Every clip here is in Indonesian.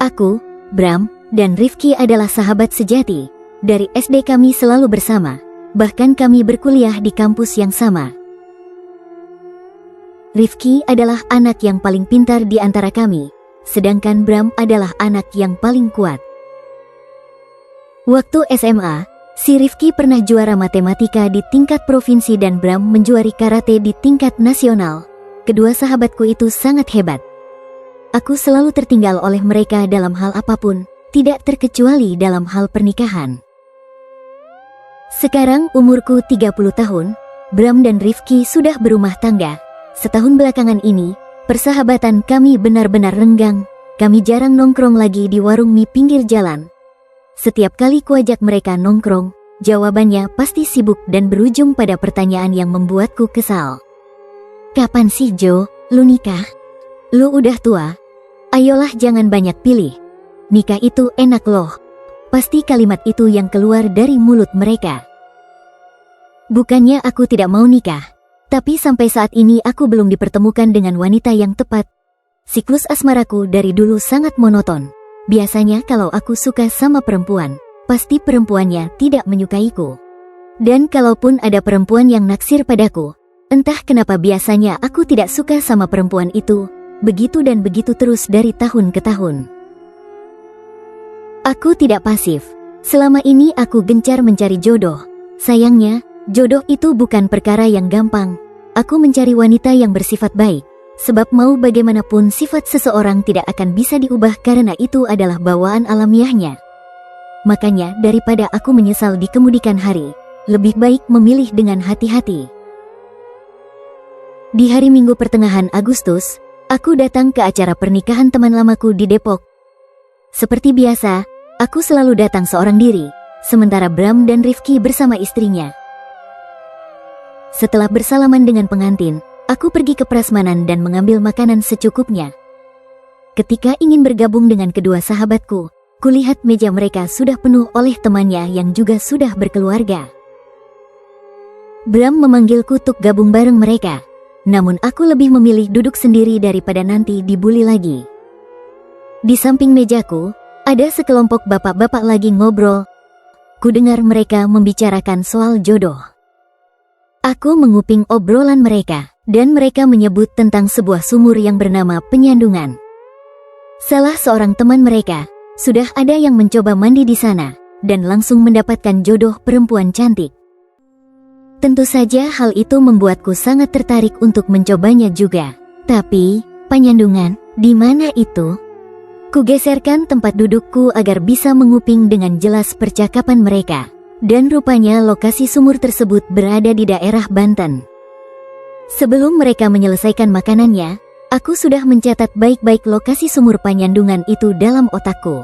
Aku, Bram, dan Rifki adalah sahabat sejati. Dari SD kami selalu bersama, bahkan kami berkuliah di kampus yang sama. Rifki adalah anak yang paling pintar di antara kami, sedangkan Bram adalah anak yang paling kuat. Waktu SMA, si Rifki pernah juara matematika di tingkat provinsi dan Bram menjuari karate di tingkat nasional. Kedua sahabatku itu sangat hebat. Aku selalu tertinggal oleh mereka dalam hal apapun, tidak terkecuali dalam hal pernikahan. Sekarang umurku 30 tahun, Bram dan Rifki sudah berumah tangga. Setahun belakangan ini, persahabatan kami benar-benar renggang. Kami jarang nongkrong lagi di warung mie pinggir jalan. Setiap kali kuajak mereka nongkrong, jawabannya pasti sibuk dan berujung pada pertanyaan yang membuatku kesal. Kapan sih Jo, lu nikah? Lu udah tua. Ayolah jangan banyak pilih. Nikah itu enak loh. Pasti kalimat itu yang keluar dari mulut mereka. Bukannya aku tidak mau nikah, tapi sampai saat ini aku belum dipertemukan dengan wanita yang tepat. Siklus asmaraku dari dulu sangat monoton. Biasanya kalau aku suka sama perempuan, pasti perempuannya tidak menyukaiku. Dan kalaupun ada perempuan yang naksir padaku, entah kenapa biasanya aku tidak suka sama perempuan itu. Begitu dan begitu terus dari tahun ke tahun. Aku tidak pasif. Selama ini aku gencar mencari jodoh. Sayangnya, jodoh itu bukan perkara yang gampang. Aku mencari wanita yang bersifat baik. Sebab mau bagaimanapun sifat seseorang tidak akan bisa diubah karena itu adalah bawaan alamiahnya. Makanya daripada aku menyesal di kemudian hari, lebih baik memilih dengan hati-hati. Di hari Minggu pertengahan Agustus, aku datang ke acara pernikahan teman lamaku di Depok. Seperti biasa, aku selalu datang seorang diri, sementara Bram dan Rifki bersama istrinya. Setelah bersalaman dengan pengantin, aku pergi ke prasmanan dan mengambil makanan secukupnya. Ketika ingin bergabung dengan kedua sahabatku, kulihat meja mereka sudah penuh oleh temannya yang juga sudah berkeluarga. Bram memanggilku untuk gabung bareng mereka. Namun aku lebih memilih duduk sendiri daripada nanti dibully lagi. Di samping mejaku, ada sekelompok bapak-bapak lagi ngobrol. Kudengar mereka membicarakan soal jodoh. Aku menguping obrolan mereka, dan mereka menyebut tentang sebuah sumur yang bernama Penyandungan. Salah seorang teman mereka, sudah ada yang mencoba mandi di sana, dan langsung mendapatkan jodoh perempuan cantik. Tentu saja hal itu membuatku sangat tertarik untuk mencobanya juga. Tapi, Penyandungan, di mana itu? Kugeserkan tempat dudukku agar bisa menguping dengan jelas percakapan mereka. Dan rupanya lokasi sumur tersebut berada di daerah Banten. Sebelum mereka menyelesaikan makanannya, aku sudah mencatat baik-baik lokasi sumur Penyandungan itu dalam otakku.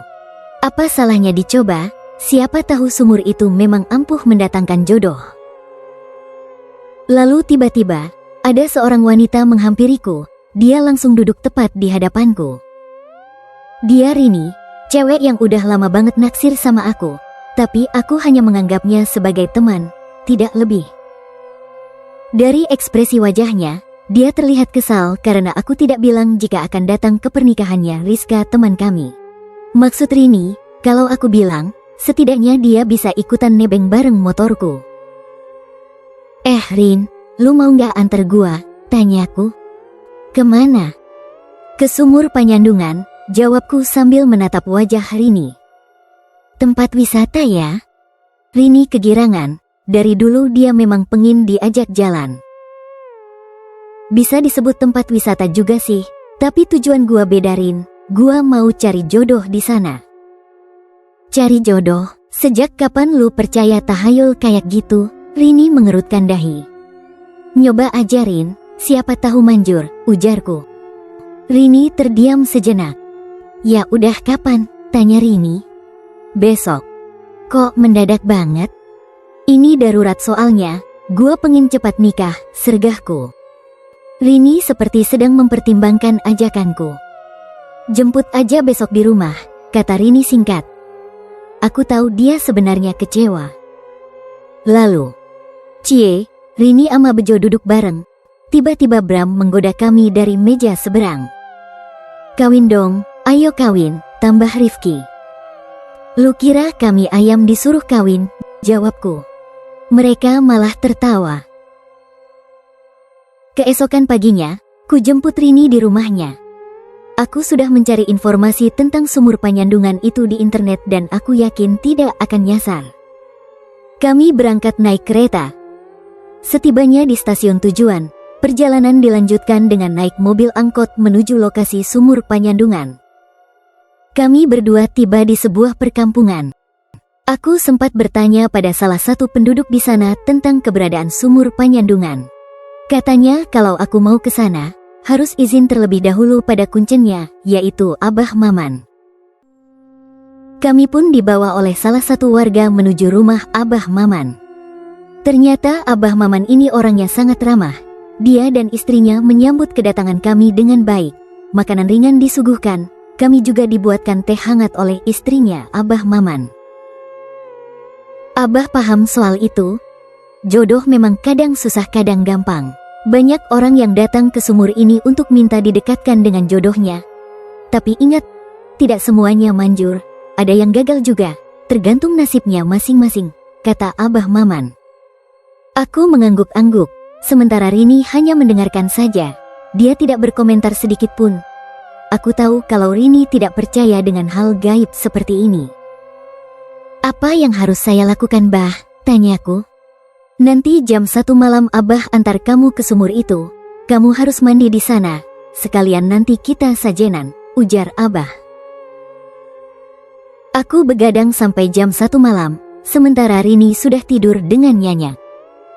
Apa salahnya dicoba? Siapa tahu sumur itu memang ampuh mendatangkan jodoh. Lalu tiba-tiba, ada seorang wanita menghampiriku. Dia langsung duduk tepat di hadapanku. Dia Rini, cewek yang udah lama banget naksir sama aku. Tapi aku hanya menganggapnya sebagai teman, tidak lebih. Dari ekspresi wajahnya, dia terlihat kesal karena aku tidak bilang jika akan datang ke pernikahannya Rizka teman kami. Maksud Rini, kalau aku bilang, setidaknya dia bisa ikutan nebeng bareng motorku. Rin, lu mau nggak antar gua? Tanyaku. Kemana? Ke sumur Penyandungan, jawabku sambil menatap wajah Rini. Tempat wisata ya? Rini kegirangan, dari dulu dia memang pengin diajak jalan. Bisa disebut tempat wisata juga sih, tapi tujuan gua beda Rin, gua mau cari jodoh di sana. Cari jodoh? Sejak kapan lu percaya tahayul kayak gitu? Rini mengerutkan dahi. Nyoba aja Rin, siapa tahu manjur, ujarku. Rini terdiam sejenak. Ya udah kapan? Tanya Rini. Besok. Kok mendadak banget? Ini darurat soalnya, gua pengen cepat nikah, sergahku. Rini seperti sedang mempertimbangkan ajakanku. Jemput aja besok di rumah, kata Rini singkat. Aku tahu dia sebenarnya kecewa. Lalu, cie, Rini ama Bejo duduk bareng. Tiba-tiba Bram menggoda kami dari meja seberang. Kawin dong, ayo kawin, tambah Rifki. Lu kira kami ayam disuruh kawin? Jawabku. Mereka malah tertawa. Keesokan paginya, ku jemput Rini di rumahnya. Aku sudah mencari informasi tentang sumur Panyandungan itu di internet dan aku yakin tidak akan nyasar. Kami berangkat naik kereta. Setibanya di stasiun tujuan, perjalanan dilanjutkan dengan naik mobil angkot menuju lokasi sumur Panyandungan. Kami berdua tiba di sebuah perkampungan. Aku sempat bertanya pada salah satu penduduk di sana tentang keberadaan sumur Panyandungan. Katanya kalau aku mau ke sana, harus izin terlebih dahulu pada kuncennya, yaitu Abah Maman. Kami pun dibawa oleh salah satu warga menuju rumah Abah Maman. Ternyata Abah Maman ini orangnya sangat ramah. Dia dan istrinya menyambut kedatangan kami dengan baik. Makanan ringan disuguhkan. Kami juga dibuatkan teh hangat oleh istrinya, Abah Maman. Abah paham soal itu. Jodoh memang kadang susah kadang gampang. Banyak orang yang datang ke sumur ini untuk minta didekatkan dengan jodohnya. Tapi ingat, tidak semuanya manjur. Ada yang gagal juga, tergantung nasibnya masing-masing, kata Abah Maman. Aku mengangguk-angguk, sementara Rini hanya mendengarkan saja. Dia tidak berkomentar sedikit pun. Aku tahu kalau Rini tidak percaya dengan hal gaib seperti ini. Apa yang harus saya lakukan, Bah? Tanyaku. Nanti jam 1 malam Abah antar kamu ke sumur itu. Kamu harus mandi di sana. Sekalian nanti kita sajenan, ujar Abah. Aku begadang sampai jam 1 malam, sementara Rini sudah tidur dengan nyenyak.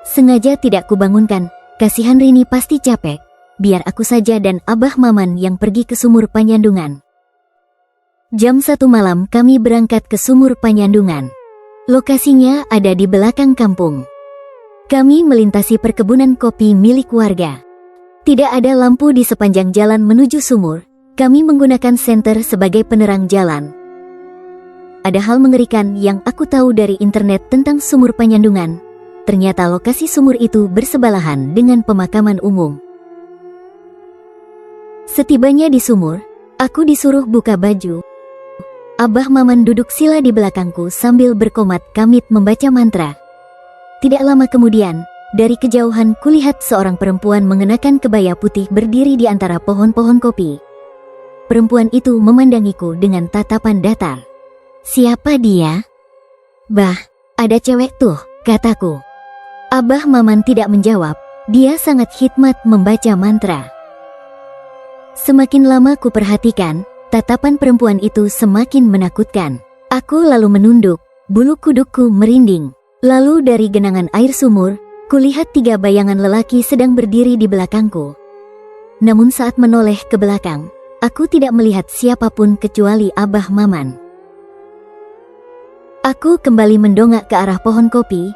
Sengaja tidak kubangunkan, kasihan Rini pasti capek. Biar aku saja dan Abah Maman yang pergi ke sumur Panyandungan. Jam 1 malam kami berangkat ke sumur Panyandungan. Lokasinya ada di belakang kampung. Kami melintasi perkebunan kopi milik warga. Tidak ada lampu di sepanjang jalan menuju sumur. Kami menggunakan senter sebagai penerang jalan. Ada hal mengerikan yang aku tahu dari internet tentang sumur Panyandungan. Ternyata lokasi sumur itu bersebelahan dengan pemakaman umum. Setibanya di sumur, aku disuruh buka baju. Abah Maman duduk sila di belakangku sambil berkomat kamit membaca mantra. Tidak lama kemudian, dari kejauhan kulihat seorang perempuan mengenakan kebaya putih berdiri di antara pohon-pohon kopi. Perempuan itu memandangiku dengan tatapan datar. Siapa dia? Bah, ada cewek tuh, kataku. Abah Maman tidak menjawab, dia sangat hikmat membaca mantra. Semakin lama kuperhatikan, tatapan perempuan itu semakin menakutkan. Aku lalu menunduk, bulu kudukku merinding. Lalu dari genangan air sumur, kulihat 3 bayangan lelaki sedang berdiri di belakangku. Namun saat menoleh ke belakang, aku tidak melihat siapapun kecuali Abah Maman. Aku kembali mendongak ke arah pohon kopi.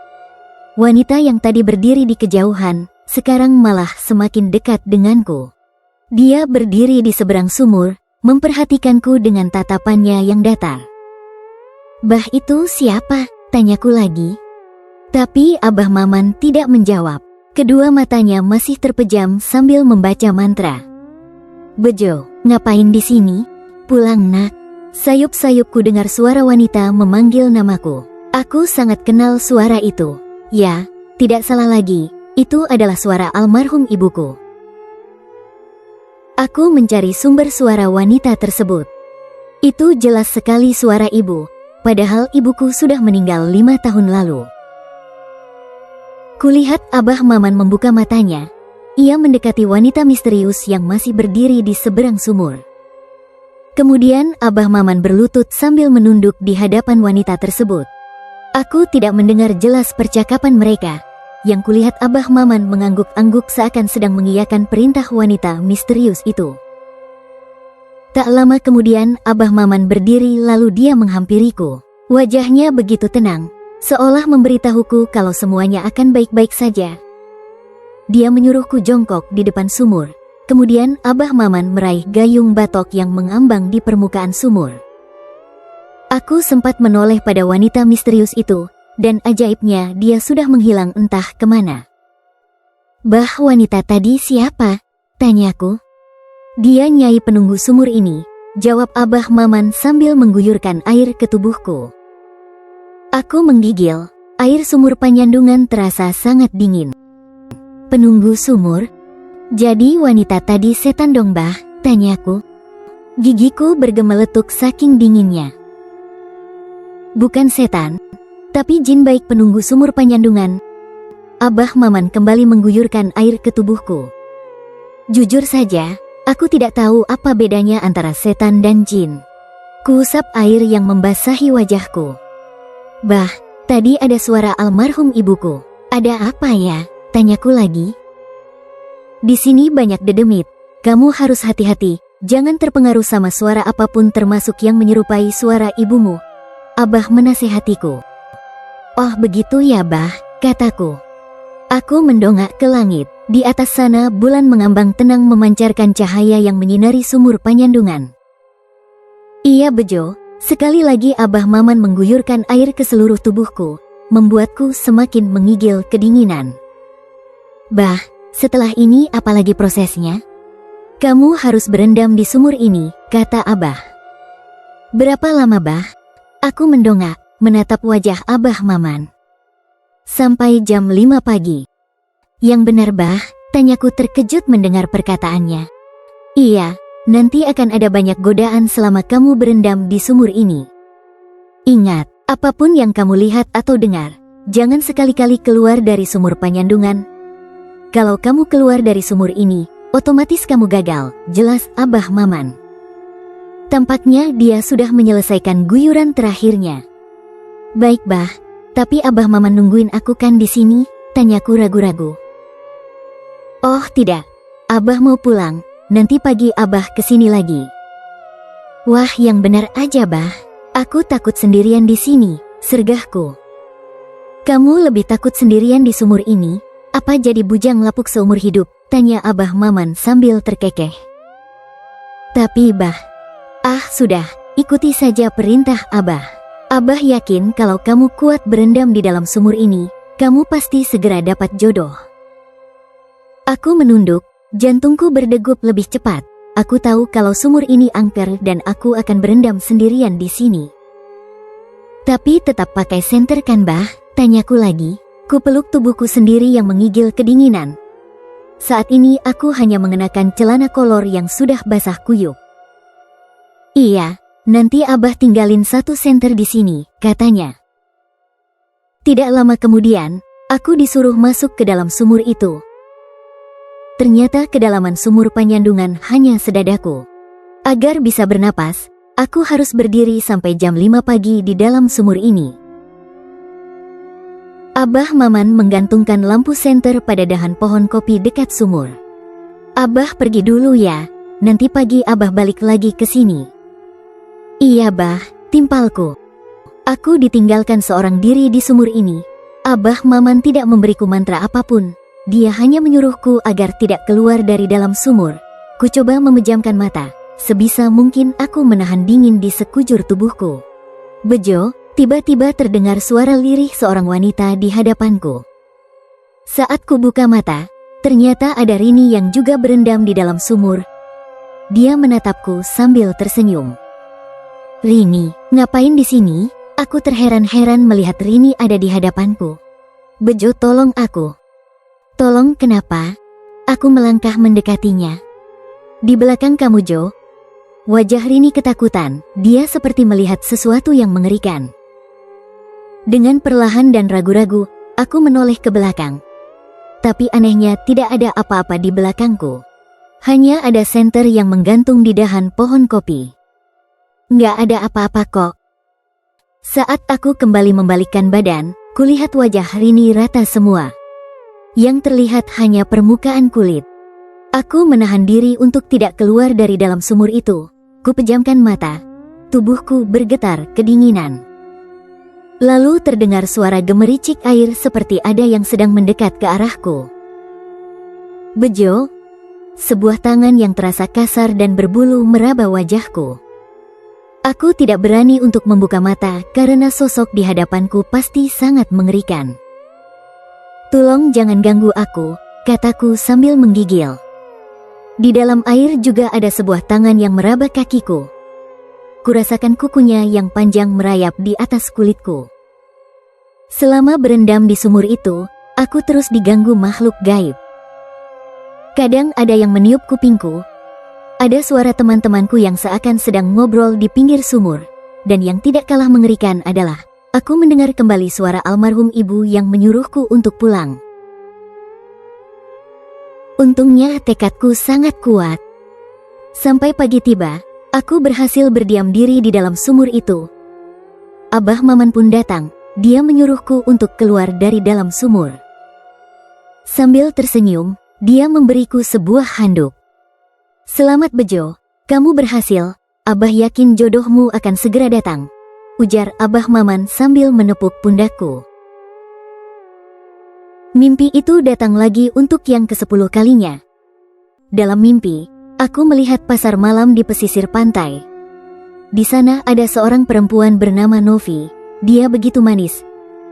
Wanita yang tadi berdiri di kejauhan, sekarang malah semakin dekat denganku. Dia berdiri di seberang sumur, memperhatikanku dengan tatapannya yang datar. Bah, itu siapa? Tanyaku lagi. Tapi Abah Maman tidak menjawab. Kedua matanya masih terpejam sambil membaca mantra. Bejo, ngapain di sini? Pulang, nak. Sayup-sayupku dengar suara wanita memanggil namaku. Aku sangat kenal suara itu. Ya, tidak salah lagi, itu adalah suara almarhum ibuku. Aku mencari sumber suara wanita tersebut. Itu jelas sekali suara ibu, padahal ibuku sudah meninggal 5 tahun lalu. Kulihat Abah Maman membuka matanya. Ia mendekati wanita misterius yang masih berdiri di seberang sumur. Kemudian Abah Maman berlutut sambil menunduk di hadapan wanita tersebut. Aku tidak mendengar jelas percakapan mereka. Yang kulihat Abah Maman mengangguk-angguk seakan sedang mengiyakan perintah wanita misterius itu. Tak lama kemudian Abah Maman berdiri lalu dia menghampiriku. Wajahnya begitu tenang, seolah memberitahuku kalau semuanya akan baik-baik saja. Dia menyuruhku jongkok di depan sumur. Kemudian Abah Maman meraih gayung batok yang mengambang di permukaan sumur. Aku sempat menoleh pada wanita misterius itu. Dan ajaibnya dia sudah menghilang entah kemana. Bah, wanita tadi siapa? Tanyaku. Dia nyai penunggu sumur ini. jawab Abah Maman sambil mengguyurkan air ke tubuhku. Aku menggigil, air sumur Panyandungan terasa sangat dingin. Penunggu sumur? Jadi wanita tadi setan dong Bah? Tanyaku. Gigiku bergemeletuk saking dinginnya. Bukan setan, tapi jin baik penunggu sumur Panyandungan. Abah Maman kembali mengguyurkan air ke tubuhku. Jujur saja, aku tidak tahu apa bedanya antara setan dan jin. Kuusap air yang membasahi wajahku. Bah, tadi ada suara almarhum ibuku. Ada apa ya? Tanyaku lagi. Di sini banyak dedemit. Kamu harus hati-hati. Jangan terpengaruh sama suara apapun termasuk yang menyerupai suara ibumu. Abah menasehatiku. Oh begitu ya Bah, kataku. Aku mendongak ke langit. Di atas sana bulan mengambang tenang memancarkan cahaya yang menyinari sumur Panyandungan. Iya Bejo. Sekali lagi Abah Maman mengguyurkan air ke seluruh tubuhku, membuatku semakin menggigil kedinginan. Bah, setelah ini apalagi prosesnya? Kamu harus berendam di sumur ini, kata Abah. Berapa lama Bah? Aku mendongak, menatap wajah Abah Maman. Sampai jam 5 pagi. Yang benar Bah? Tanyaku terkejut mendengar perkataannya. Iya. Nanti akan ada banyak godaan selama kamu berendam di sumur ini. Ingat, apapun yang kamu lihat atau dengar, jangan sekali-kali keluar dari sumur Panyandungan. Kalau kamu keluar dari sumur ini, otomatis kamu gagal, jelas Abah Maman. Tampaknya dia sudah menyelesaikan guyuran terakhirnya. Baik Bah, tapi Abah Maman nungguin aku kan di sini? Tanyaku ragu-ragu. Oh tidak, Abah mau pulang. Nanti pagi Abah kesini lagi. Wah yang benar aja Bah. Aku takut sendirian di sini, sergahku. Kamu lebih takut sendirian di sumur ini? Apa jadi bujang lapuk seumur hidup? Tanya Abah Maman sambil terkekeh. Tapi Bah, sudah, ikuti saja perintah Abah. Abah yakin kalau kamu kuat berendam di dalam sumur ini, kamu pasti segera dapat jodoh. Aku menunduk. Jantungku berdegup lebih cepat. Aku tahu kalau sumur ini angker dan aku akan berendam sendirian di sini. Tapi tetap pakai senter kan Bah? Tanyaku lagi. Kupeluk tubuhku sendiri yang menggigil kedinginan. Saat ini aku hanya mengenakan celana kolor yang sudah basah kuyup. Iya, nanti Abah tinggalin 1 senter di sini, katanya. Tidak lama kemudian, aku disuruh masuk ke dalam sumur itu. Ternyata kedalaman sumur Panyandungan hanya sedadaku. Agar bisa bernapas, aku harus berdiri sampai jam 5 pagi di dalam sumur ini. Abah Maman menggantungkan lampu senter pada dahan pohon kopi dekat sumur. Abah pergi dulu ya, nanti pagi Abah balik lagi ke sini. Iya Bah, timpalku. Aku ditinggalkan seorang diri di sumur ini. Abah Maman tidak memberiku mantra apapun. Dia hanya menyuruhku agar tidak keluar dari dalam sumur. Ku coba memejamkan mata. Sebisa mungkin aku menahan dingin di sekujur tubuhku. Bejo, tiba-tiba terdengar suara lirih seorang wanita di hadapanku. Saat ku buka mata, ternyata ada Rini yang juga berendam di dalam sumur. Dia menatapku sambil tersenyum. Rini, ngapain di sini? Aku terheran-heran melihat Rini ada di hadapanku. Bejo, tolong aku. Tolong kenapa? Aku melangkah mendekatinya. Di belakang kamu Jo. Wajah Rini ketakutan, dia seperti melihat sesuatu yang mengerikan. Dengan perlahan dan ragu-ragu, aku menoleh ke belakang. Tapi anehnya tidak ada apa-apa di belakangku. Hanya ada senter yang menggantung di dahan pohon kopi. Nggak ada apa-apa kok. Saat aku kembali membalikkan badan, kulihat wajah Rini rata semua. Yang terlihat hanya permukaan kulit. Aku menahan diri untuk tidak keluar dari dalam sumur itu. Kupejamkan mata. Tubuhku bergetar kedinginan. Lalu terdengar suara gemericik air seperti ada yang sedang mendekat ke arahku. Bejo. Sebuah tangan yang terasa kasar dan berbulu meraba wajahku. Aku tidak berani untuk membuka mata karena sosok di hadapanku pasti sangat mengerikan. Tolong jangan ganggu aku, kataku sambil menggigil. Di dalam air juga ada sebuah tangan yang meraba kakiku. kurasakan kukunya yang panjang merayap di atas kulitku. Selama berendam di sumur itu, aku terus diganggu makhluk gaib. Kadang ada yang meniup kupingku. Ada suara teman-temanku yang seakan sedang ngobrol di pinggir sumur. Dan yang tidak kalah mengerikan adalah, aku mendengar kembali suara almarhum ibu yang menyuruhku untuk pulang. Untungnya tekadku sangat kuat. Sampai pagi tiba, aku berhasil berdiam diri di dalam sumur itu. Abah Maman pun datang, dia menyuruhku untuk keluar dari dalam sumur. Sambil tersenyum, dia memberiku sebuah handuk. "Selamat Bejo, kamu berhasil, Abah yakin jodohmu akan segera datang," ujar Abah Maman sambil menepuk pundakku. Mimpi itu datang lagi untuk yang ke-10 kalinya. Dalam mimpi, aku melihat pasar malam di pesisir pantai. Di sana ada seorang perempuan bernama Novi. Dia begitu manis.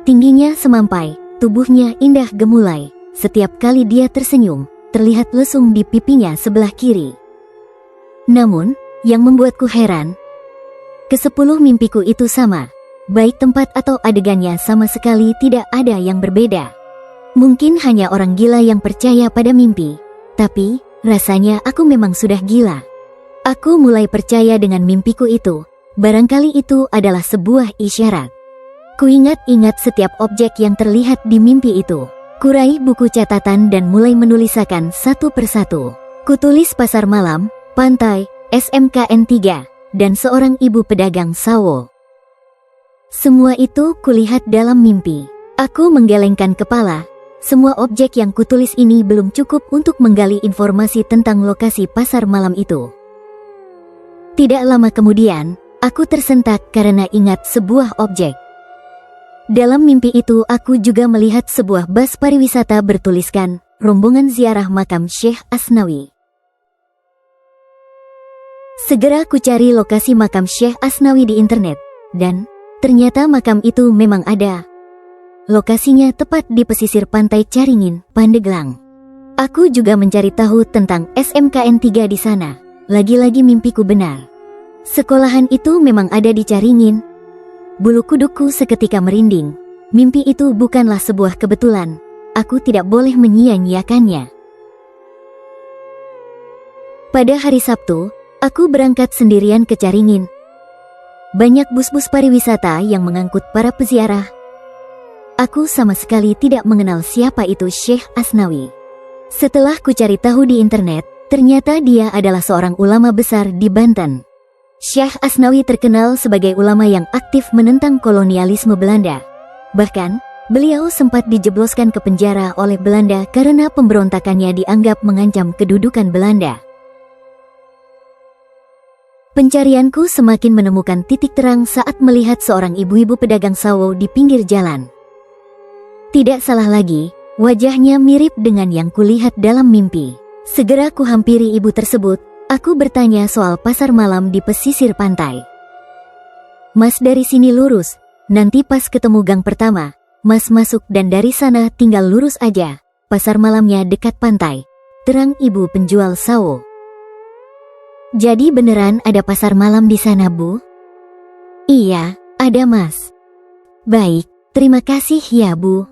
Tingginya semampai, tubuhnya indah gemulai. Setiap kali dia tersenyum, terlihat lesung di pipinya sebelah kiri. Namun, yang membuatku heran, ke-10 mimpiku itu sama. Baik tempat atau adegannya sama sekali tidak ada yang berbeda. Mungkin hanya orang gila yang percaya pada mimpi, tapi rasanya aku memang sudah gila. Aku mulai percaya dengan mimpiku itu. Barangkali itu adalah sebuah isyarat. Kuingat-ingat setiap objek yang terlihat di mimpi itu. Kurai buku catatan dan mulai menulisakan satu persatu. Kutulis pasar malam, pantai, SMKN 3, dan seorang ibu pedagang sawo. Semua itu kulihat dalam mimpi. Aku menggelengkan kepala. Semua objek yang kutulis ini belum cukup untuk menggali informasi tentang lokasi pasar malam itu. Tidak lama kemudian, aku tersentak karena ingat sebuah objek. Dalam mimpi itu aku juga melihat sebuah bas pariwisata bertuliskan, rombongan ziarah makam Syekh Asnawi. Segera ku cari lokasi makam Syekh Asnawi di internet, dan ternyata makam itu memang ada. Lokasinya tepat di pesisir pantai Caringin, Pandeglang. Aku juga mencari tahu tentang SMKN 3 di sana. Lagi-lagi mimpiku benar. Sekolahan itu memang ada di Caringin. Bulu kudukku seketika merinding. Mimpi itu bukanlah sebuah kebetulan. Aku tidak boleh menyia-nyiakannya. Pada hari Sabtu, aku berangkat sendirian ke Caringin. Banyak bus-bus pariwisata yang mengangkut para peziarah. Aku sama sekali tidak mengenal siapa itu Syekh Asnawi. Setelah ku cari tahu di internet, ternyata dia adalah seorang ulama besar di Banten. Syekh Asnawi terkenal sebagai ulama yang aktif menentang kolonialisme Belanda. Bahkan, beliau sempat dijebloskan ke penjara oleh Belanda karena pemberontakannya dianggap mengancam kedudukan Belanda. Pencarianku semakin menemukan titik terang saat melihat seorang ibu-ibu pedagang sawo di pinggir jalan. Tidak salah lagi, wajahnya mirip dengan yang kulihat dalam mimpi. Segera ku hampiri ibu tersebut, aku bertanya soal pasar malam di pesisir pantai. "Mas dari sini lurus, nanti pas ketemu gang pertama, Mas masuk dan dari sana tinggal lurus aja, pasar malamnya dekat pantai," terang ibu penjual sawo. "Jadi beneran ada pasar malam di sana, Bu?" "Iya, ada Mas." "Baik, terima kasih ya Bu."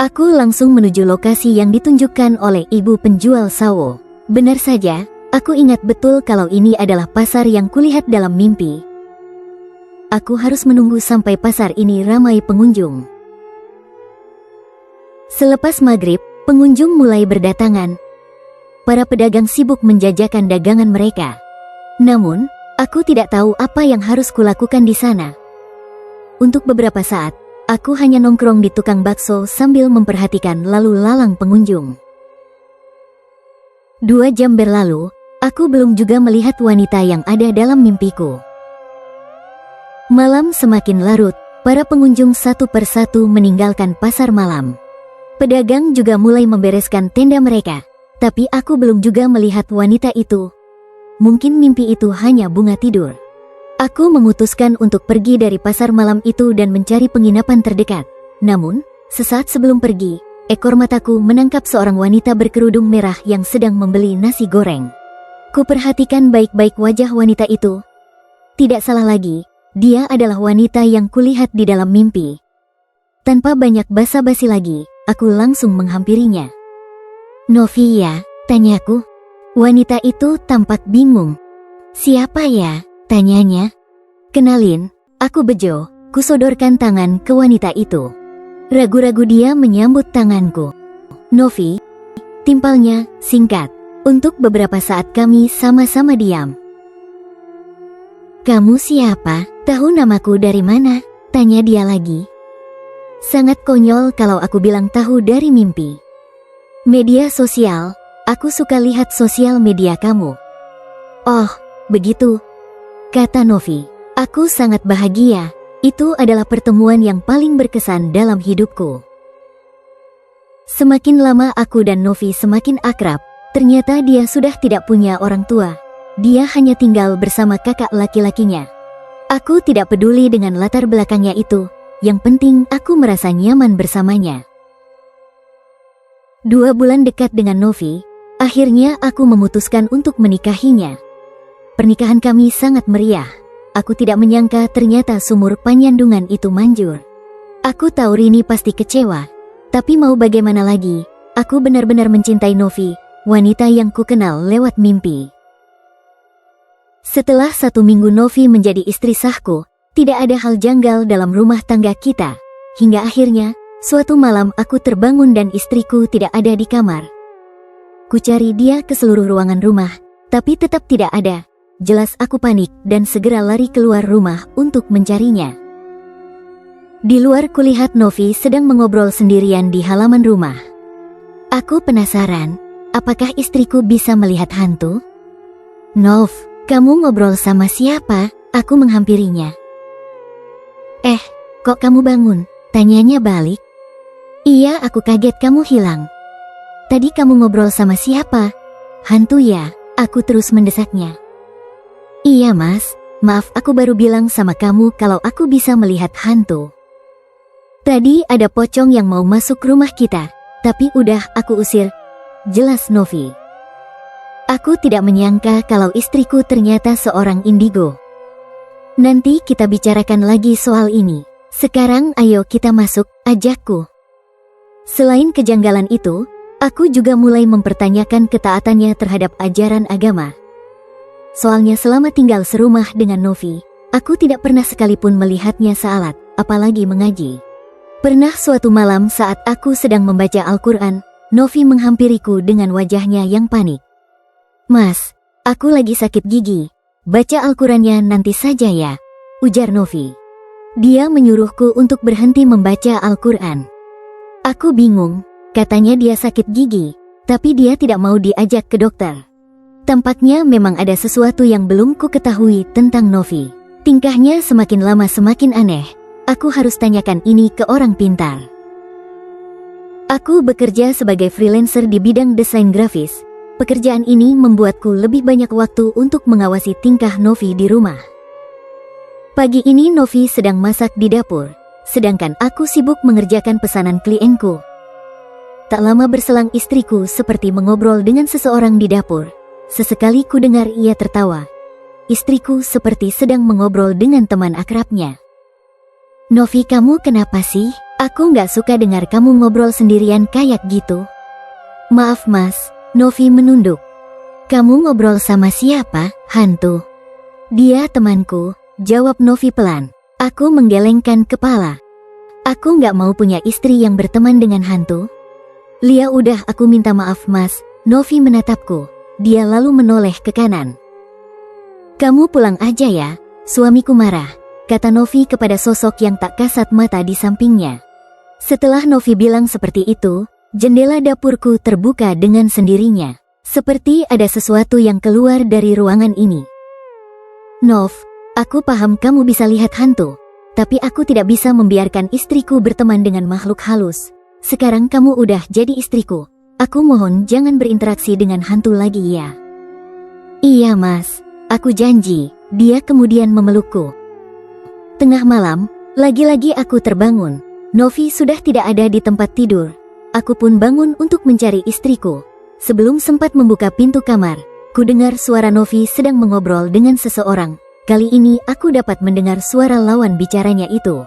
Aku langsung menuju lokasi yang ditunjukkan oleh ibu penjual sawo. Benar saja, aku ingat betul kalau ini adalah pasar yang kulihat dalam mimpi. Aku harus menunggu sampai pasar ini ramai pengunjung. Selepas maghrib, pengunjung mulai berdatangan. Para pedagang sibuk menjajakan dagangan mereka. Namun, aku tidak tahu apa yang harus kulakukan di sana. Untuk beberapa saat, aku hanya nongkrong di tukang bakso sambil memperhatikan lalu lalang pengunjung. 2 jam berlalu, aku belum juga melihat wanita yang ada dalam mimpiku. Malam semakin larut, para pengunjung satu persatu meninggalkan pasar malam. Pedagang juga mulai membereskan tenda mereka, tapi aku belum juga melihat wanita itu. Mungkin mimpi itu hanya bunga tidur. Aku memutuskan untuk pergi dari pasar malam itu dan mencari penginapan terdekat. Namun, sesaat sebelum pergi, ekor mataku menangkap seorang wanita berkerudung merah yang sedang membeli nasi goreng. Kuperhatikan baik-baik wajah wanita itu. Tidak salah lagi, dia adalah wanita yang kulihat di dalam mimpi. Tanpa banyak basa-basi lagi, aku langsung menghampirinya. "Novi ya?" tanyaku. Wanita itu tampak bingung. "Siapa ya?" tanyanya. "Kenalin, aku Bejo." Kusodorkan tangan ke wanita itu. Ragu-ragu dia menyambut tanganku. "Novi," timpalnya singkat. Untuk beberapa saat kami sama-sama diam. "Kamu siapa? Tahu namaku dari mana?" tanya dia lagi. Sangat konyol kalau aku bilang tahu dari mimpi. "Media sosial, aku suka lihat sosial media kamu." "Oh, begitu," kata Novi. "Aku sangat bahagia, itu adalah pertemuan yang paling berkesan dalam hidupku." Semakin lama aku dan Novi semakin akrab, ternyata dia sudah tidak punya orang tua. Dia hanya tinggal bersama kakak laki-lakinya. Aku tidak peduli dengan latar belakangnya itu, yang penting aku merasa nyaman bersamanya. 2 bulan dekat dengan Novi, akhirnya aku memutuskan untuk menikahinya. Pernikahan kami sangat meriah. Aku tidak menyangka ternyata sumur penyandungan itu manjur. Aku tahu Rini pasti kecewa, tapi mau bagaimana lagi, aku benar-benar mencintai Novi, wanita yang kukenal lewat mimpi. Setelah 1 minggu Novi menjadi istri sahku, tidak ada hal janggal dalam rumah tangga kita. Hingga akhirnya, suatu malam aku terbangun dan istriku tidak ada di kamar. Kucari dia ke seluruh ruangan rumah, tapi tetap tidak ada. Jelas aku panik dan segera lari keluar rumah untuk mencarinya. Di luar kulihat Novi sedang mengobrol sendirian di halaman rumah. Aku penasaran, apakah istriku bisa melihat hantu? "Nov, kamu ngobrol sama siapa?" Aku menghampirinya. Kok kamu bangun?" tanyanya balik. "Iya, aku kaget kamu hilang." "Tadi kamu ngobrol sama siapa?" "Hantu ya?" Aku terus mendesaknya. "Iya mas, maaf aku baru bilang sama kamu kalau aku bisa melihat hantu. Tadi ada pocong yang mau masuk rumah kita, tapi udah aku usir," jelas Novi. Aku tidak menyangka kalau istriku ternyata seorang indigo. "Nanti kita bicarakan lagi soal ini. Sekarang ayo kita masuk," ajakku. Selain kejanggalan itu, aku juga mulai mempertanyakan ketaatannya terhadap ajaran agama. Soalnya selama tinggal serumah dengan Novi, aku tidak pernah sekalipun melihatnya salat, apalagi mengaji. Pernah suatu malam saat aku sedang membaca Al-Quran, Novi menghampiriku dengan wajahnya yang panik. "Mas, aku lagi sakit gigi. Baca Al-Qurannya nanti saja ya," ujar Novi. Dia menyuruhku untuk berhenti membaca Al-Quran. Aku bingung, katanya dia sakit gigi, tapi dia tidak mau diajak ke dokter. Tampaknya memang ada sesuatu yang belum ku ketahui tentang Novi. Tingkahnya semakin lama semakin aneh. Aku harus tanyakan ini ke orang pintar. Aku bekerja sebagai freelancer di bidang desain grafis. Pekerjaan ini membuatku lebih banyak waktu untuk mengawasi tingkah Novi di rumah. Pagi ini Novi sedang masak di dapur, sedangkan aku sibuk mengerjakan pesanan klienku. Tak lama berselang istriku seperti mengobrol dengan seseorang di dapur. Sesekali ku dengar ia tertawa. Istriku seperti sedang mengobrol dengan teman akrabnya. "Novi, kamu kenapa sih? Aku nggak suka dengar kamu ngobrol sendirian kayak gitu." "Maaf mas," Novi menunduk. "Kamu ngobrol sama siapa? Hantu?" "Dia temanku," jawab Novi pelan. Aku menggelengkan kepala. Aku nggak mau punya istri yang berteman dengan hantu. "Lia, udah, aku minta maaf mas," Novi menatapku. Dia lalu menoleh ke kanan. "Kamu pulang aja ya, suamiku marah," kata Novi kepada sosok yang tak kasat mata di sampingnya. Setelah Novi bilang seperti itu, jendela dapurku terbuka dengan sendirinya. Seperti ada sesuatu yang keluar dari ruangan ini. "Nov, aku paham kamu bisa lihat hantu, tapi aku tidak bisa membiarkan istriku berteman dengan makhluk halus. Sekarang kamu udah jadi istriku. Aku mohon jangan berinteraksi dengan hantu lagi ya." "Iya mas, aku janji," dia kemudian memelukku. Tengah malam, lagi-lagi aku terbangun. Novi sudah tidak ada di tempat tidur. Aku pun bangun untuk mencari istriku. Sebelum sempat membuka pintu kamar, ku dengar suara Novi sedang mengobrol dengan seseorang. kali ini aku dapat mendengar suara lawan bicaranya itu.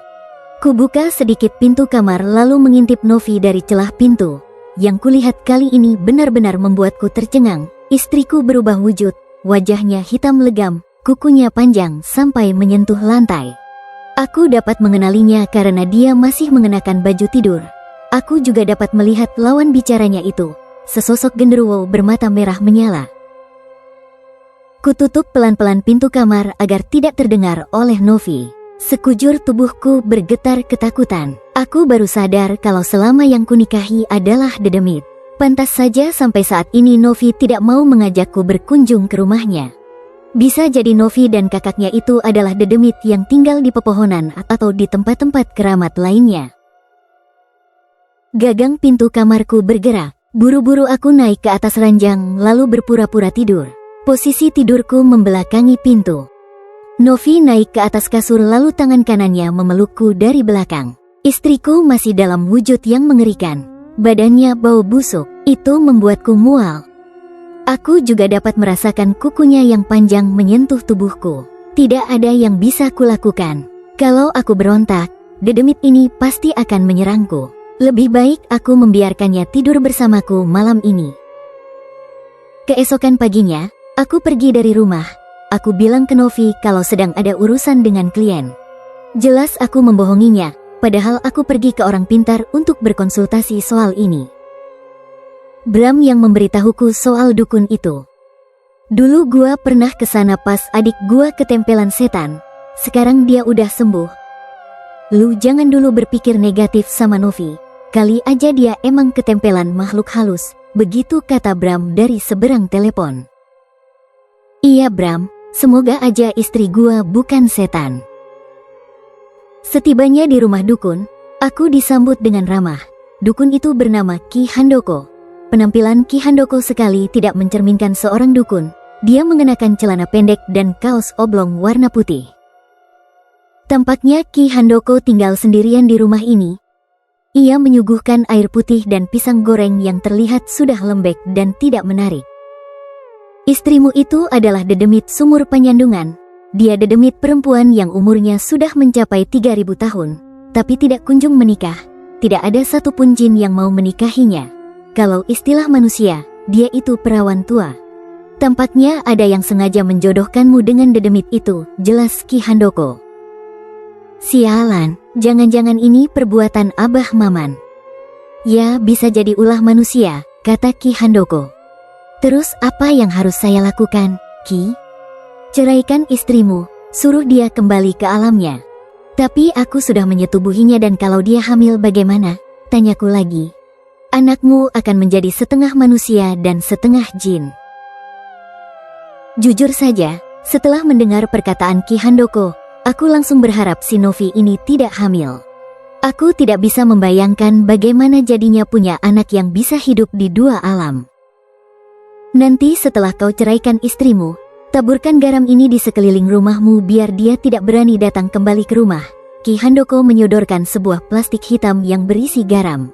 Kubuka sedikit pintu kamar lalu mengintip Novi dari celah pintu. Yang kulihat kali ini benar-benar membuatku tercengang. Istriku berubah wujud, wajahnya hitam legam, kukunya panjang sampai menyentuh lantai. Aku dapat mengenalinya karena dia masih mengenakan baju tidur. Aku juga dapat melihat lawan bicaranya itu, sesosok genderuwo bermata merah menyala. Kututup pelan-pelan pintu kamar agar tidak terdengar oleh Novi. Sekujur tubuhku bergetar ketakutan. Aku baru sadar kalau selama yang kunikahi adalah Dedemit. Pantas saja sampai saat ini Novi tidak mau mengajakku berkunjung ke rumahnya. Bisa jadi Novi dan kakaknya itu adalah Dedemit yang tinggal di pepohonan atau di tempat-tempat keramat lainnya. Gagang pintu kamarku bergerak. Buru-buru aku naik ke atas ranjang lalu berpura-pura tidur. Posisi tidurku membelakangi pintu. Novi naik ke atas kasur lalu tangan kanannya memelukku dari belakang. Istriku masih dalam wujud yang mengerikan. Badannya bau busuk, itu membuatku mual. Aku juga dapat merasakan kukunya yang panjang menyentuh tubuhku. Tidak ada yang bisa kulakukan. Kalau aku berontak, Dedemit ini pasti akan menyerangku. Lebih baik aku membiarkannya tidur bersamaku malam ini. Keesokan paginya, aku pergi dari rumah. Aku bilang ke Novi kalau sedang ada urusan dengan klien. Jelas aku membohonginya, padahal aku pergi ke orang pintar untuk berkonsultasi soal ini. Bram yang memberitahuku soal dukun itu. Dulu gua pernah kesana pas adik gua ketempelan setan. Sekarang dia udah sembuh. Lu jangan dulu berpikir negatif sama Novi. Kali aja dia emang ketempelan makhluk halus. Begitu kata Bram dari seberang telepon. Iya Bram, semoga aja istri gua bukan setan. Setibanya di rumah dukun, aku disambut dengan ramah. Dukun itu bernama Ki Handoko. Penampilan Ki Handoko sekali tidak mencerminkan seorang dukun. Dia mengenakan celana pendek dan kaos oblong warna putih. Tampaknya Ki Handoko tinggal sendirian di rumah ini. Ia menyuguhkan air putih dan pisang goreng yang terlihat sudah lembek dan tidak menarik. Istrimu itu adalah Dedemit sumur penyandungan. Dia Dedemit perempuan yang umurnya sudah mencapai 3000 tahun, tapi tidak kunjung menikah. Tidak ada satupun jin yang mau menikahinya. Kalau istilah manusia, dia itu perawan tua. Tampaknya ada yang sengaja menjodohkanmu dengan Dedemit itu, jelas Ki Handoko. Sialan, jangan-jangan ini perbuatan Abah Maman. Ya, bisa jadi ulah manusia, kata Ki Handoko. Terus apa yang harus saya lakukan, Ki? Ceraikan istrimu, suruh dia kembali ke alamnya. Tapi aku sudah menyetubuhinya dan kalau dia hamil bagaimana? Tanyaku lagi. Anakmu akan menjadi setengah manusia dan setengah jin. Jujur saja, setelah mendengar perkataan Ki Handoko, aku langsung berharap si Novi ini tidak hamil. Aku tidak bisa membayangkan bagaimana jadinya punya anak yang bisa hidup di dua alam. Nanti setelah kau ceraikan istrimu, taburkan garam ini di sekeliling rumahmu biar dia tidak berani datang kembali ke rumah. Ki Handoko menyodorkan sebuah plastik hitam yang berisi garam.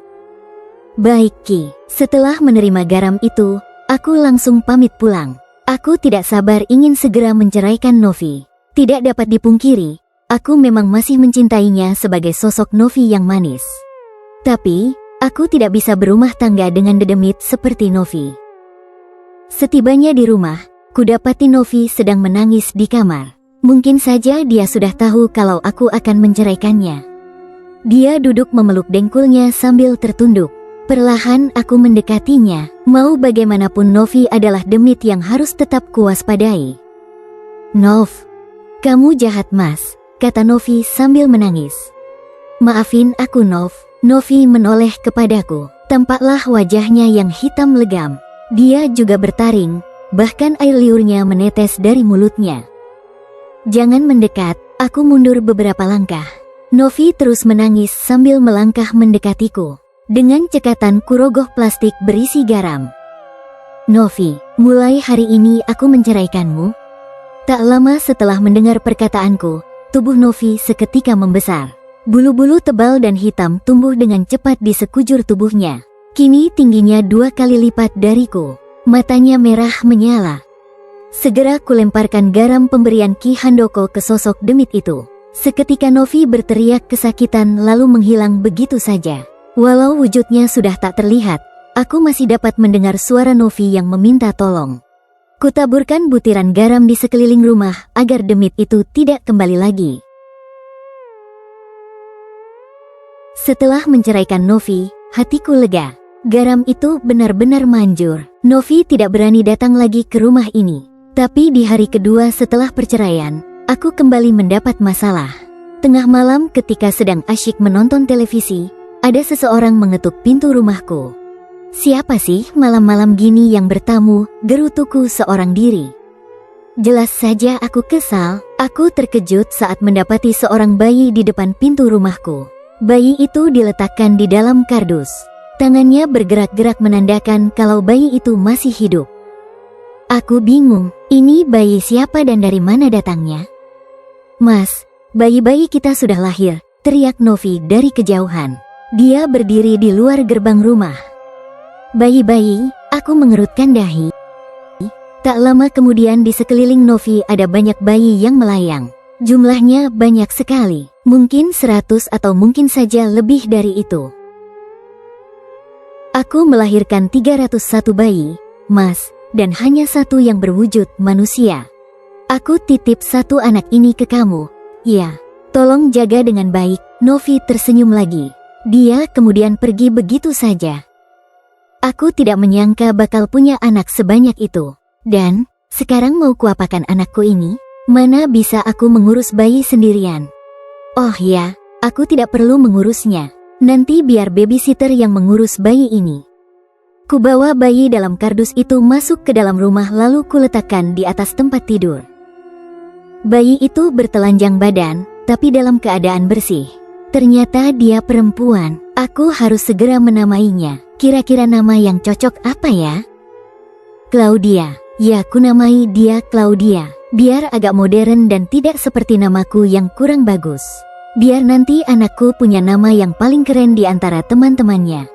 Baik Ki, setelah menerima garam itu, aku langsung pamit pulang. Aku tidak sabar ingin segera menceraikan Novi. Tidak dapat dipungkiri, aku memang masih mencintainya sebagai sosok Novi yang manis. Tapi, aku tidak bisa berumah tangga dengan Dedemit seperti Novi. Setibanya di rumah, kudapati Novi sedang menangis di kamar. Mungkin saja dia sudah tahu kalau aku akan menceraikannya. Dia duduk memeluk dengkulnya sambil tertunduk. Perlahan aku mendekatinya. Mau bagaimanapun Novi adalah Demit yang harus tetap kuwaspadai. Nov, kamu jahat mas, kata Novi sambil menangis. Maafin aku Nov. Novi menoleh kepadaku. Tampaklah wajahnya yang hitam legam. Dia juga bertaring, bahkan air liurnya menetes dari mulutnya. Jangan mendekat, aku mundur beberapa langkah. Novi terus menangis sambil melangkah mendekatiku. Dengan cekatan kurogoh plastik berisi garam. Novi, mulai hari ini aku menceraikanmu. Tak lama setelah mendengar perkataanku, tubuh Novi seketika membesar. Bulu-bulu tebal dan hitam tumbuh dengan cepat di sekujur tubuhnya. Kini tingginya 2 kali lipat dariku. Matanya merah menyala. Segera kulemparkan garam pemberian Ki Handoko ke sosok demit itu. Seketika Novi berteriak kesakitan lalu menghilang begitu saja. Walau wujudnya sudah tak terlihat, aku masih dapat mendengar suara Novi yang meminta tolong. Kutaburkan butiran garam di sekeliling rumah agar demit itu tidak kembali lagi. Setelah menceraikan Novi, hatiku lega. Garam itu benar-benar manjur. Novi tidak berani datang lagi ke rumah ini. Tapi di hari kedua setelah perceraian, aku kembali mendapat masalah. Tengah malam ketika sedang asyik menonton televisi, ada seseorang mengetuk pintu rumahku. Siapa sih malam-malam gini yang bertamu, gerutuku seorang diri. Jelas saja aku kesal. Aku terkejut saat mendapati seorang bayi di depan pintu rumahku. Bayi itu diletakkan di dalam kardus. Tangannya bergerak-gerak menandakan kalau bayi itu masih hidup. Aku bingung, ini bayi siapa dan dari mana datangnya? Mas, bayi-bayi kita sudah lahir, teriak Novi dari kejauhan. Dia berdiri di luar gerbang rumah. Bayi-bayi, aku mengerutkan dahi. Tak lama kemudian di sekeliling Novi ada banyak bayi yang melayang. Jumlahnya banyak sekali, mungkin 100 atau mungkin saja lebih dari itu. Aku melahirkan 301 bayi, Mas, dan hanya satu yang berwujud manusia. Aku titip satu anak ini ke kamu. Ya, tolong jaga dengan baik. Novi tersenyum lagi. Dia kemudian pergi begitu saja. Aku tidak menyangka bakal punya anak sebanyak itu. Dan, sekarang mau kuapakan anakku ini? Mana bisa aku mengurus bayi sendirian? Oh ya, aku tidak perlu mengurusnya. Nanti biar babysitter yang mengurus bayi ini. Kubawa bayi dalam kardus itu masuk ke dalam rumah lalu kuletakkan di atas tempat tidur. Bayi itu bertelanjang badan, tapi dalam keadaan bersih. Ternyata dia perempuan. Aku harus segera menamainya. Kira-kira nama yang cocok apa ya? Claudia. Ya, ku namai dia Claudia. Biar agak modern dan tidak seperti namaku yang kurang bagus. Biar nanti anakku punya nama yang paling keren di antara teman-temannya.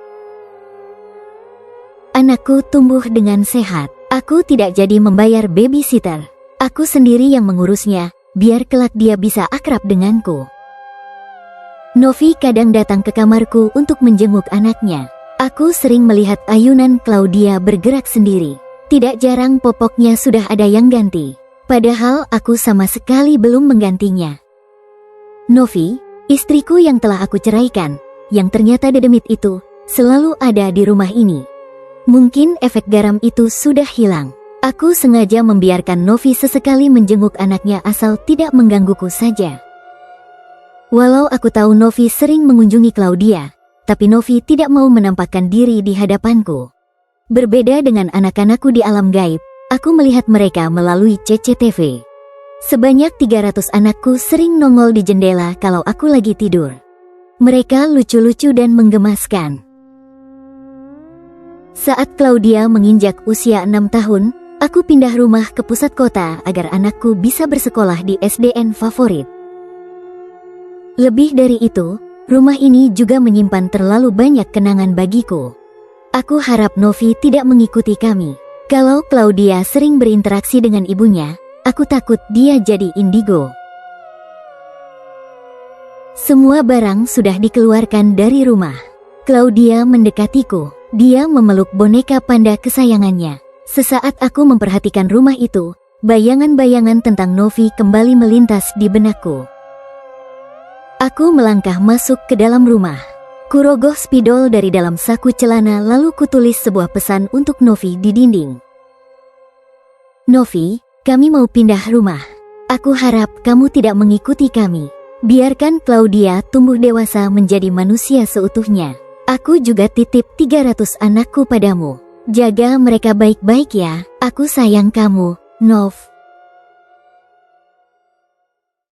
Anakku tumbuh dengan sehat. Aku tidak jadi membayar babysitter. Aku sendiri yang mengurusnya, biar kelak dia bisa akrab denganku. Novi kadang datang ke kamarku untuk menjenguk anaknya. Aku sering melihat ayunan Claudia bergerak sendiri. Tidak jarang popoknya sudah ada yang ganti. Padahal aku sama sekali belum menggantinya. Novi, istriku yang telah aku ceraikan, yang ternyata dedemit itu, selalu ada di rumah ini. Mungkin efek garam itu sudah hilang. Aku sengaja membiarkan Novi sesekali menjenguk anaknya asal tidak menggangguku saja. Walau aku tahu Novi sering mengunjungi Claudia, tapi Novi tidak mau menampakkan diri di hadapanku. Berbeda dengan anak-anakku di alam gaib, aku melihat mereka melalui CCTV. Sebanyak 300 anakku sering nongol di jendela kalau aku lagi tidur. Mereka lucu-lucu dan menggemaskan. Saat Claudia menginjak usia 6 tahun, aku pindah rumah ke pusat kota agar anakku bisa bersekolah di SDN favorit. Lebih dari itu, rumah ini juga menyimpan terlalu banyak kenangan bagiku. Aku harap Novi tidak mengikuti kami. Kalau Claudia sering berinteraksi dengan ibunya, aku takut dia jadi indigo. Semua barang sudah dikeluarkan dari rumah. Claudia mendekatiku. Dia memeluk boneka panda kesayangannya. Sesaat aku memperhatikan rumah itu, bayangan-bayangan tentang Novi kembali melintas di benakku. Aku melangkah masuk ke dalam rumah. Kurogoh spidol dari dalam saku celana lalu kutulis sebuah pesan untuk Novi di dinding. Novi, kami mau pindah rumah. Aku harap kamu tidak mengikuti kami. Biarkan Claudia tumbuh dewasa menjadi manusia seutuhnya. Aku juga titip 300 anakku padamu. Jaga mereka baik-baik ya. Aku sayang kamu, Nov.